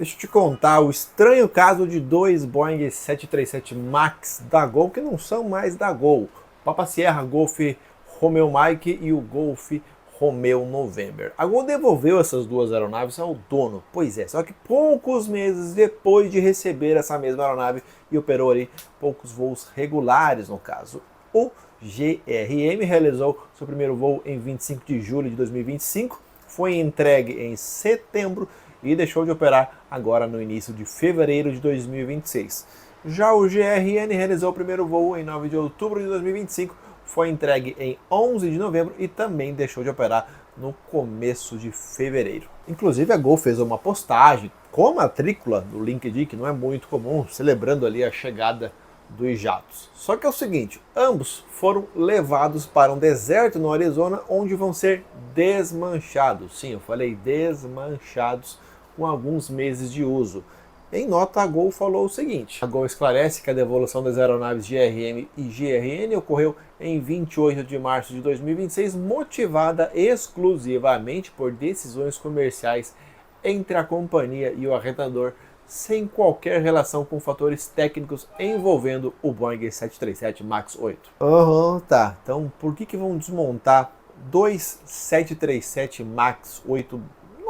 Deixa eu te contar o estranho caso de dois Boeing 737 MAX da Gol que não são mais da Gol. Papa Sierra Golf Romeo Mike e o Golf Romeo November. A Gol devolveu essas duas aeronaves ao dono, pois é, só que poucos meses depois de receber essa mesma aeronave e operou ali poucos voos regulares no caso. O GRM realizou seu primeiro voo em 25 de julho de 2025, foi entregue em setembro e deixou de operar agora no início de fevereiro de 2026. Já o GRN realizou o primeiro voo em 9 de outubro de 2025, foi entregue em 11 de novembro e também deixou de operar no começo de fevereiro. Inclusive a Gol fez uma postagem com a matrícula do LinkedIn, que não é muito comum, celebrando ali a chegada dos jatos. Só que é o seguinte, ambos foram levados para um deserto no Arizona, onde vão ser desmanchados. Sim, eu falei desmanchados, com alguns meses de uso. Em nota, a Gol falou o seguinte: a Gol esclarece que a devolução das aeronaves GRM e GRN ocorreu em 28 de março de 2026, motivada exclusivamente por decisões comerciais entre a companhia e o arrendador, sem qualquer relação com fatores técnicos envolvendo o Boeing 737 MAX 8. Tá. Então, por que vão desmontar dois 737 MAX 8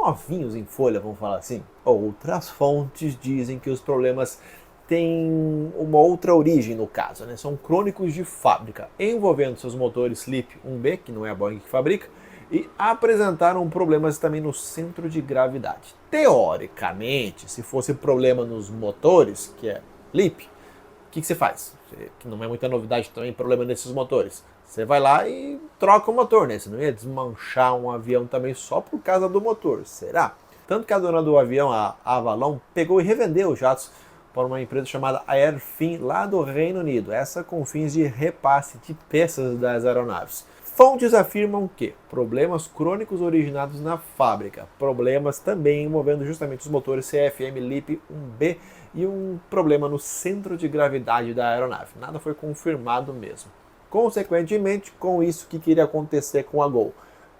novinhos em folha, vamos falar assim? Outras fontes dizem que os problemas têm uma outra origem no caso, né? São crônicos de fábrica, envolvendo seus motores LEAP 1B, que não é a Boeing que fabrica, e apresentaram problemas também no centro de gravidade. Teoricamente, se fosse problema nos motores, que é LEAP, o que você faz? Que não é muita novidade também, problema nesses motores. Você vai lá e troca o motor, né? Você não ia desmanchar um avião também só por causa do motor, será? Tanto que a dona do avião, a Avalon, pegou e revendeu os jatos para uma empresa chamada Airfin, lá do Reino Unido, essa com fins de repasse de peças das aeronaves. Fontes afirmam que problemas crônicos originados na fábrica, problemas também envolvendo justamente os motores CFM LEAP 1B e um problema no centro de gravidade da aeronave. Nada foi confirmado mesmo. Consequentemente, com isso, o que queria acontecer com a Gol?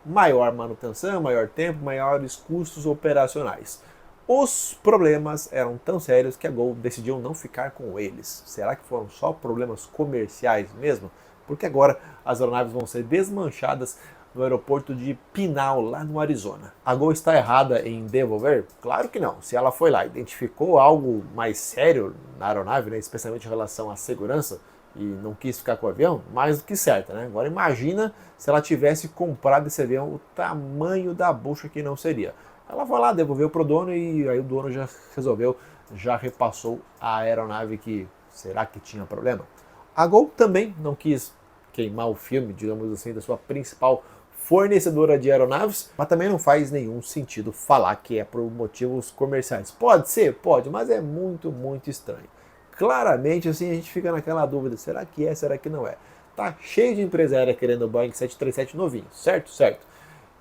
Maior manutenção, maior tempo, maiores custos operacionais. Os problemas eram tão sérios que a Gol decidiu não ficar com eles. Será que foram só problemas comerciais mesmo? Porque agora as aeronaves vão ser desmanchadas no aeroporto de Pinal, lá no Arizona. A Gol está errada em devolver? Claro que não. Se ela foi lá e identificou algo mais sério na aeronave, né, especialmente em relação à segurança, e não quis ficar com o avião, mais do que certa, né? Agora imagina se ela tivesse comprado esse avião, o tamanho da bucha que não seria. Ela foi lá, devolveu para o dono e aí o dono já resolveu, já repassou a aeronave que será que tinha problema. A Gol também não quis queimar o filme, digamos assim, da sua principal fornecedora de aeronaves, mas também não faz nenhum sentido falar que é por motivos comerciais. Pode ser? Pode, mas é muito, muito estranho. Claramente, assim, a gente fica naquela dúvida, será que é, será que não é? Tá cheio de empresária querendo o Boeing 737 novinho, certo? Certo.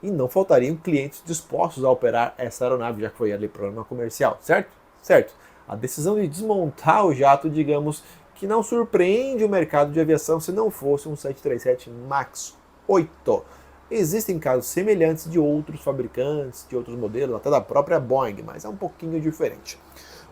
E não faltariam clientes dispostos a operar essa aeronave, já que foi ali problema comercial, certo? Certo. A decisão de desmontar o jato, digamos, que não surpreende o mercado de aviação se não fosse um 737 MAX 8. Existem casos semelhantes de outros fabricantes, de outros modelos, até da própria Boeing, mas é um pouquinho diferente.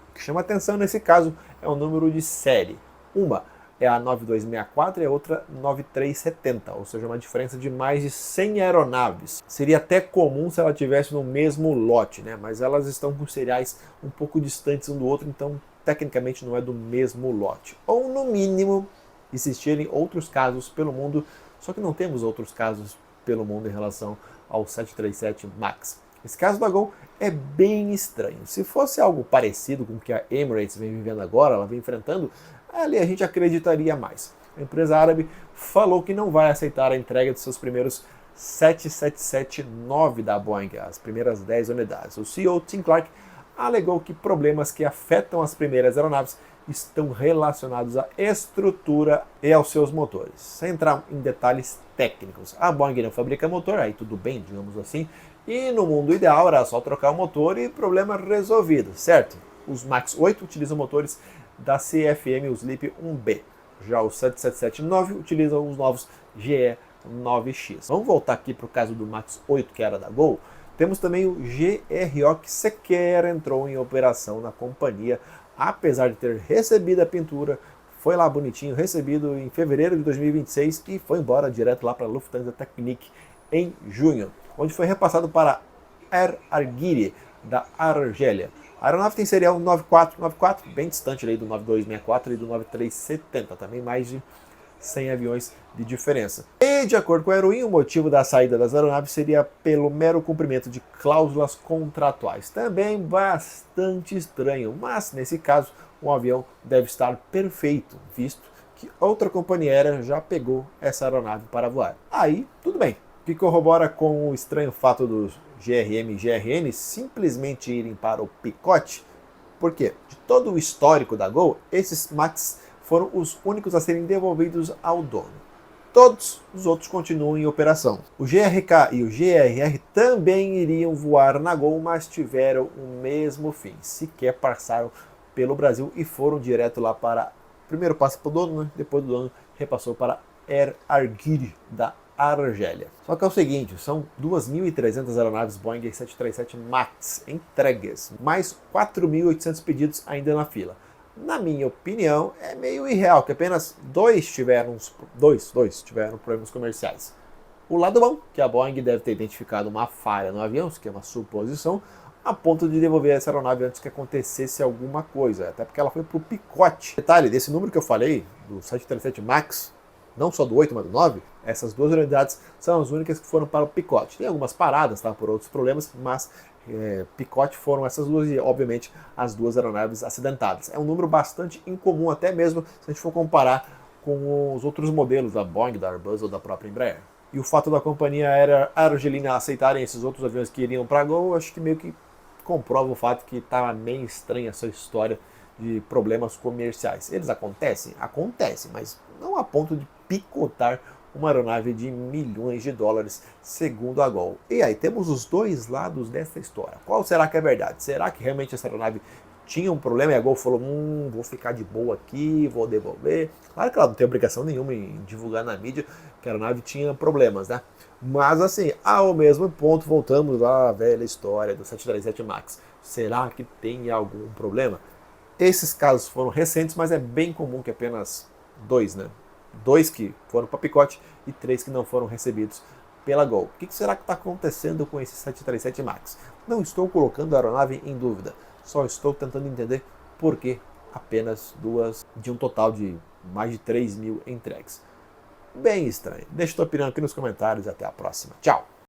O que chama atenção nesse caso é o número de série. Uma é a 9264 e a outra 9370, ou seja, uma diferença de mais de 100 aeronaves. Seria até comum se ela tivesse no mesmo lote, né? Mas elas estão com seriais um pouco distantes um do outro, então tecnicamente não é do mesmo lote. Ou no mínimo existirem outros casos pelo mundo, só que não temos outros casos pelo mundo em relação ao 737 MAX. Esse caso da Gol é bem estranho. Se fosse algo parecido com o que a Emirates vem vivendo agora, ela vem enfrentando, ali a gente acreditaria mais. A empresa árabe falou que não vai aceitar a entrega de seus primeiros 777-9 da Boeing, as primeiras 10 unidades. O CEO Tim Clark alegou que problemas que afetam as primeiras aeronaves estão relacionados à estrutura e aos seus motores. Sem entrar em detalhes técnicos, a Boeing não fabrica motor, aí tudo bem, digamos assim, e no mundo ideal era só trocar o motor e problema resolvido, certo? Os MAX 8 utilizam motores da CFM, os LEAP 1B. Já os 777-9 utilizam os novos GE9X. Vamos voltar aqui para o caso do MAX 8, que era da Gol. Temos também o GRO, que sequer entrou em operação na companhia, apesar de ter recebido a pintura, foi lá bonitinho, recebido em fevereiro de 2026 e foi embora direto lá para a Lufthansa Technik em junho, onde foi repassado para Air Argyle, da Argélia. A aeronave tem serial 9494, bem distante ali do 9264 e do 9370, também mais de 100 aviões de diferença. E, de acordo com a Aeroin, o motivo da saída das aeronaves seria pelo mero cumprimento de cláusulas contratuais. Também bastante estranho, mas nesse caso um avião deve estar perfeito, visto que outra companhia aérea já pegou essa aeronave para voar. Aí, tudo bem. O que corrobora com o estranho fato dos GRM e GRN simplesmente irem para o picote? Por quê? De todo o histórico da Gol, esses MAX foram os únicos a serem devolvidos ao dono. Todos os outros continuam em operação. O GRK e o GRR também iriam voar na Gol, mas tiveram o mesmo fim. Sequer passaram pelo Brasil e foram direto lá para... Primeiro passa para o dono, né? Depois do dono repassou para Air Argyle, da Argélia. Só que é o seguinte, são 2.300 aeronaves Boeing 737 MAX entregues, mais 4.800 pedidos ainda na fila. Na minha opinião, é meio irreal que apenas dois tiveram problemas comerciais. O lado bom, que a Boeing deve ter identificado uma falha no avião, isso que é uma suposição, a ponto de devolver essa aeronave antes que acontecesse alguma coisa, até porque ela foi para o picote. Detalhe, desse número que eu falei, do 737 MAX, não só do 8, mas do 9, essas duas unidades são as únicas que foram para o picote. Tem algumas paradas, tá, por outros problemas, mas picote foram essas duas e, obviamente, as duas aeronaves acidentadas. É um número bastante incomum, até mesmo se a gente for comparar com os outros modelos da Boeing, da Airbus ou da própria Embraer. E o fato da companhia aérea argelina aceitarem esses outros aviões que iriam para a Gol, acho que meio que comprova o fato que estava meio estranha essa história de problemas comerciais. Eles acontecem? Acontecem, mas não a ponto de picotar uma aeronave de milhões de dólares, segundo a Gol. E aí temos os dois lados dessa história. Qual será que é verdade? Será que realmente essa aeronave tinha um problema e a Gol falou, vou ficar de boa aqui, vou devolver? Claro que ela não tem obrigação nenhuma em divulgar na mídia que a aeronave tinha problemas, né? Mas assim, ao mesmo ponto, voltamos à velha história do 737 MAX. Será que tem algum problema? Esses casos foram recentes, mas é bem comum que apenas dois, né? 2 que foram para picote e 3 que não foram recebidos pela Gol. O que será que está acontecendo com esse 737 MAX? Não estou colocando a aeronave em dúvida, só estou tentando entender por que apenas duas de um total de mais de 3.000 entregues. Bem estranho. Deixa tua opinião aqui nos comentários e até a próxima. Tchau!